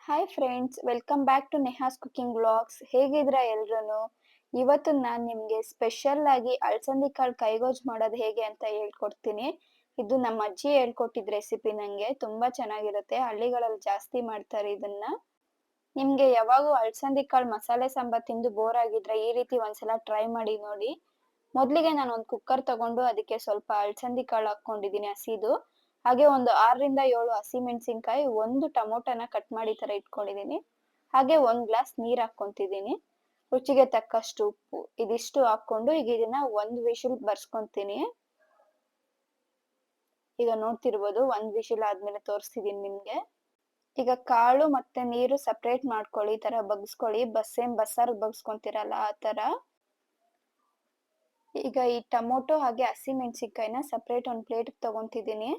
Hi friends, welcome back to Neha's cooking vlogs. ಹೇಗಿದ್ದೀರಾ ಎಲ್ರೂ? ಇವತ್ತು ನಾನು ನಿಮಗೆ ಸ್ಪೆಷಲ್ ಆಗಿ ಅಲಸಂದಿ ಕಾಳು ಕೈಗೊಜ್ಜು ಮಾಡೋದು ಹೇಗೆ ಅಂತ ಹೇಳ್ಕೊಡ್ತೀನಿ. ಇದು ನಮ್ಮ ಅಜ್ಜಿ ಹೇಳ್ಕೊಟ್ಟಿದ್ದ ರೆಸಿಪಿ. ನನಗೆ ತುಂಬಾ ಚೆನ್ನಾಗಿರುತ್ತೆ. ಹಳ್ಳಿಗಳಲ್ಲಿ ಜಾಸ್ತಿ ಮಾಡ್ತಾರೆ ಇದನ್ನ. ನಿಮಗೆ ಯಾವಾಗೂ ಅಲಸಂದಿ ಕಾಳು ಮಸಾಲೆ ಸಾಂಬಾರ್ ತಿಂದು ಬೋರ್ ಆಗಿದ್ರೆ ಈ ರೀತಿ ಒಂದ್ಸಲ ಟ್ರೈ ಮಾಡಿ ನೋಡಿ. ಮೊದಲಿಗೆ ನಾನು ಒಂದು ಕುಕ್ಕರ್ ತಗೊಂಡು ಅದಕ್ಕೆ ಸ್ವಲ್ಪ ಅಲಸಂದಿ ಕಾಳು ಹಾಕೊಂಡಿದ್ದೀನಿ ಹಸಿದು. ಹಾಗೆ ಒಂದು 6ರಿಂದ 7 ಹಸಿಮೆಣಸಿನಕಾಯಿ, ಒಂದು ಟೊಮೊಟೊನ ಕಟ್ ಮಾಡಿ ಈ ತರ ಇಟ್ಕೊಂಡಿದ್ದೀನಿ. ಹಾಗೆ 1 ಗ್ಲಾಸ್ ನೀರು ಹಾಕೊಂತಿದ್ದೀನಿ. ರುಚಿಗೆ ತಕ್ಕಷ್ಟು ಉಪ್ಪು, ಇದಿಷ್ಟು ಹಾಕೊಂಡು ಈಗ ಇದನ್ನ 1 ವಿಶಿಲ್ ಬರ್ಸ್ಕೊಂತೀನಿ. ಈಗ ನೋಡ್ತಿರ್ಬೋದು 1 ವಿಶಿಲ್ ಆದ್ಮೇಲೆ ತೋರಿಸ್ತಿದ್ದೀನಿ ನಿಮ್ಗೆ. ಈಗ ಕಾಳು ಮತ್ತೆ ನೀರು ಸಪ್ರೇಟ್ ಮಾಡ್ಕೊಳ್ಳಿ, ಈ ತರ ಬಗ್ಸ್ಕೊಳ್ಳಿ. ಸೇಮ್ ಬಸ್ಸಾರು ಬಗ್ಸ್ಕೊಂತಿರಲ್ಲ ಆ ತರ. ಈಗ ಈ ಟೊಮೊಟೊ ಹಾಗೆ ಹಸಿಮೆಣಸಿನಕಾಯಿನ ಸಪ್ರೇಟ್ ಒಂದು ಪ್ಲೇಟ್ಗೆ ತಗೊಂತಿದ್ದೀನಿ.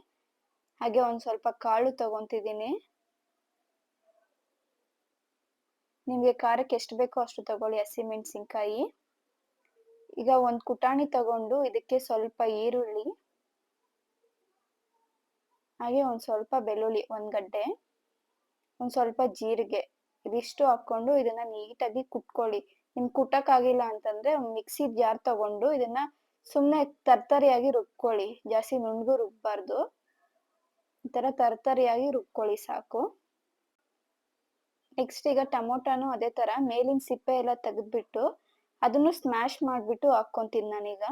ಹಾಗೆ ಒಂದ್ ಸ್ವಲ್ಪ ಕಾಳು ತಗೊಂತಿದ್ದೀನಿ. ನಿಮ್ಗೆ ಖಾರಕ್ಕೆ ಎಷ್ಟು ಬೇಕೋ ಅಷ್ಟು ತಗೊಳ್ಳಿ ಹಸಿಮೆಣಸಿನಕಾಯಿ. ಈಗ ಒಂದು ಕುಟಾಣಿ ತಗೊಂಡು ಇದಕ್ಕೆ ಸ್ವಲ್ಪ ಈರುಳ್ಳಿ, ಹಾಗೆ ಒಂದ್ ಸ್ವಲ್ಪ ಬೆಳ್ಳುಳ್ಳಿ, 1 ಗಡ್ಡೆ, ಒಂದ್ ಸ್ವಲ್ಪ ಜೀರಿಗೆ, ಇದಿಷ್ಟು ಹಾಕೊಂಡು ಇದನ್ನ ನೀಟಾಗಿ ಕುಟ್ಕೊಳ್ಳಿ. ನಿಮ್ಗೆ ಕುಟ್ಟಕ್ಕಾಗಿಲ್ಲ ಅಂತಂದ್ರೆ ಮಿಕ್ಸಿ ಜಾರ್ ತಗೊಂಡು ಇದನ್ನ ಸುಮ್ನೆ ತರ್ತರಿಯಾಗಿ ರುಬ್ಕೊಳ್ಳಿ. ಜಾಸ್ತಿ ನುಣ್ಣಗೂ ರುಬ್ಬಾರ್ದು. ಈ ತರ ತರ್ತರಿಯಾಗಿ ರುಬ್ಕೊಳ್ಳಿ ಸಾಕು. ನೆಕ್ಸ್ಟ್ ಈಗ ಟೊಮೊಟೊನು ಅದೇ ತರ ಮೇಲಿನ ಸಿಪ್ಪೆ ಎಲ್ಲ ತೆಗೆದ್ಬಿಟ್ಟು ಅದನ್ನು ಸ್ಮ್ಯಾಶ್ ಮಾಡ್ಬಿಟ್ಟು ಹಾಕೊಂತೀನಿ ನಾನೀಗ.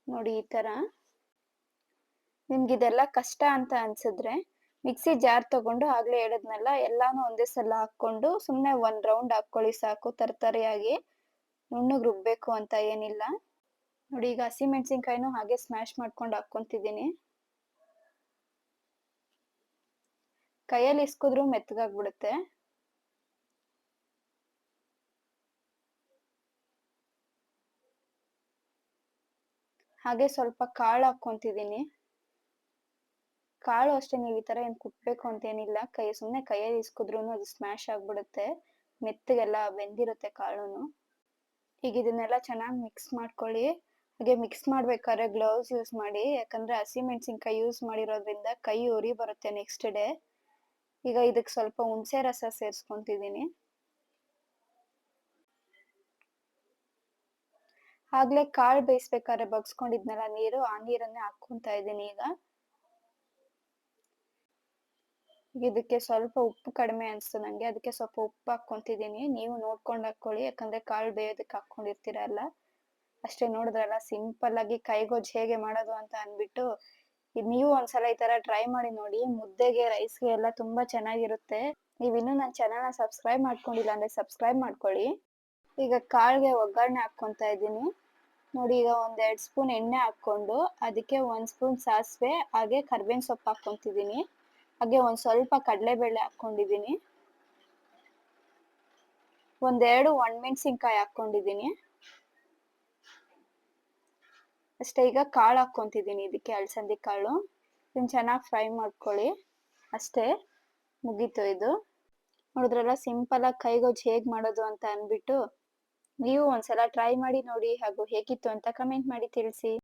ನೋಡಿ ಈ ತರ. ನಿಮ್ಗೆ ಇದೆಲ್ಲ ಕಷ್ಟ ಅಂತ ಅನ್ಸಿದ್ರೆ ಮಿಕ್ಸಿ ಜಾರ್ ತಗೊಂಡು ಆಗ್ಲೇ ಹೇಳಿದ್ನಲ್ಲ ಎಲ್ಲಾನು ಒಂದೇ ಸಲ ಹಾಕೊಂಡು ಸುಮ್ನೆ 1 ರೌಂಡ್ ಹಾಕೊಳ್ಳಿ ಸಾಕು. ತರ್ತರಿಯಾಗಿ, ನುಣ್ಣಗ್ ರುಬ್ಬೇಕು ಅಂತ ಏನಿಲ್ಲ. ನೋಡಿ ಈಗ ಹಸಿಮೆಣಸಿನಕಾಯಿನೂ ಹಾಗೆ ಸ್ಮ್ಯಾಶ್ ಮಾಡ್ಕೊಂಡು ಹಾಕೊಂತಿದ್ದೀನಿ. ಕೈಯಲ್ಲಿ ಇಸ್ಕಿದ್ರು ಮೆತ್ತಗಾಗ್ಬಿಡುತ್ತೆ. ಹಾಗೆ ಸ್ವಲ್ಪ ಕಾಳು ಹಾಕೊಂತಿದ್ದೀನಿ. ಕಾಳು ಅಷ್ಟೇ, ನೀವು ಈ ತರ ಏನ್ ಕುಟ್ಬೇಕು ಅಂತೇನಿಲ್ಲ. ಸುಮ್ನೆ ಕೈಯಲ್ಲಿ ಇಸ್ಕಿದ್ರು ಅದು ಸ್ಮ್ಯಾಶ್ ಆಗ್ಬಿಡುತ್ತೆ. ಮೆತ್ತಗೆಲ್ಲ ಬೆಂದಿರುತ್ತೆ ಕಾಳುನು. ಈಗ ಇದನ್ನೆಲ್ಲ ಚೆನ್ನಾಗಿ ಮಿಕ್ಸ್ ಮಾಡ್ಕೊಳ್ಳಿ. ಹಾಗೆ ಮಿಕ್ಸ್ ಮಾಡ್ಬೇಕಾದ್ರೆ ಗ್ಲೌಸ್ ಯೂಸ್ ಮಾಡಿ, ಯಾಕಂದ್ರೆ ಹಸಿಮೆಣಸಿನಕಾಯಿ ಯೂಸ್ ಮಾಡಿರೋದ್ರಿಂದ ಕೈ ಉರಿ ಬರುತ್ತೆ ನೆಕ್ಸ್ಟ್ ಡೇ. ಈಗ ಇದಕ್ಕೆ ಸ್ವಲ್ಪ ಹುಣಸೆ ರಸ ಸೇರಿಸ್ಕೊಂತಿದ್ದೀನಿ. ಆಗ್ಲೇ ಕಾಳು ಬೇಯಿಸ್ಬೇಕಾದ್ರೆ ಬಗ್ಸ್ಕೊಂಡಿದ್ನಲ್ಲ ನೀರು, ಆ ನೀರನ್ನೇ ಹಾಕೊಂತಾ ಇದ್ದೀನಿ ಈಗ. ಇದಕ್ಕೆ ಸ್ವಲ್ಪ ಉಪ್ಪು ಕಡಿಮೆ ಅನ್ಸ್ತು ನಂಗೆ, ಅದಕ್ಕೆ ಸ್ವಲ್ಪ ಉಪ್ಪು ಹಾಕೊಂತಿದ್ದೀನಿ. ನೀವು ನೋಡ್ಕೊಂಡು ಹಾಕೊಳ್ಳಿ, ಯಾಕಂದ್ರೆ ಕಾಳು ಬೇಯೋದಕ್ಕೆ ಹಾಕೊಂಡಿರ್ತೀರಲ್ಲ. ಅಷ್ಟೇ, ನೋಡಿದ್ರಲ್ಲ ಸಿಂಪಲ್ ಆಗಿ ಕೈಗೊಜ್ಜು ಹೇಗೆ ಮಾಡೋದು ಅಂತ ಅಂದ್ಬಿಟ್ಟು. ನೀವು ಒಂದ್ಸಲ ಈ ತರ ಟ್ರೈ ಮಾಡಿ ನೋಡಿ. ಮುದ್ದೆಗೆ, ರೈಸ್ಗೆ ಎಲ್ಲ ತುಂಬಾ ಚೆನ್ನಾಗಿರುತ್ತೆ. ನೀವಿನ್ನೂ ನನ್ನ ಚಾನಲ್ನ ಸಬ್ಸ್ಕ್ರೈಬ್ ಮಾಡ್ಕೊಂಡಿಲ್ಲ ಅಂದ್ರೆ ಸಬ್ಸ್ಕ್ರೈಬ್ ಮಾಡ್ಕೊಳ್ಳಿ. ಈಗ ಕಾಳಿಗೆ ಒಗ್ಗರಣೆ ಹಾಕ್ಕೊಂತಾ ಇದ್ದೀನಿ. ನೋಡಿ ಈಗ 1-2 ಸ್ಪೂನ್ ಎಣ್ಣೆ ಹಾಕೊಂಡು ಅದಕ್ಕೆ 1 ಸ್ಪೂನ್ ಸಾಸಿವೆ ಹಾಗೆ ಕರ್ಬೇವಿನ ಸೊಪ್ಪು ಹಾಕೊಂತಿದ್ದೀನಿ. ಹಾಗೆ ಒಂದ್ ಸ್ವಲ್ಪ ಕಡಲೆಬೇಳೆ ಹಾಕೊಂಡಿದ್ದೀನಿ. 1-2 ಒಣಮೆಣಸಿನ್ಕಾಯಿ ಹಾಕೊಂಡಿದ್ದೀನಿ. ಅಷ್ಟೇ, ಈಗ ಕಾಳು ಹಾಕೊಂತಿದ್ದೀನಿ ಇದಕ್ಕೆ, ಅಲಸಂದಿ ಕಾಳು. ಇದನ್ನ ಚೆನ್ನಾಗಿ ಫ್ರೈ ಮಾಡ್ಕೊಳ್ಳಿ. ಅಷ್ಟೇ, ಮುಗೀತು ಇದು. ನೋಡಿದ್ರಲ್ಲ ಸಿಂಪಲ್ ಆಗಿ ಕೈಗೊಜ್ಜು ಹೇಗ್ ಮಾಡೋದು ಅಂತ ಅಂದ್ಬಿಟ್ಟು. ನೀವು ಒಂದ್ಸಲ ಟ್ರೈ ಮಾಡಿ ನೋಡಿ, ಹಾಗೂ ಹೇಗಿತ್ತು ಅಂತ ಕಮೆಂಟ್ ಮಾಡಿ ತಿಳಿಸಿ.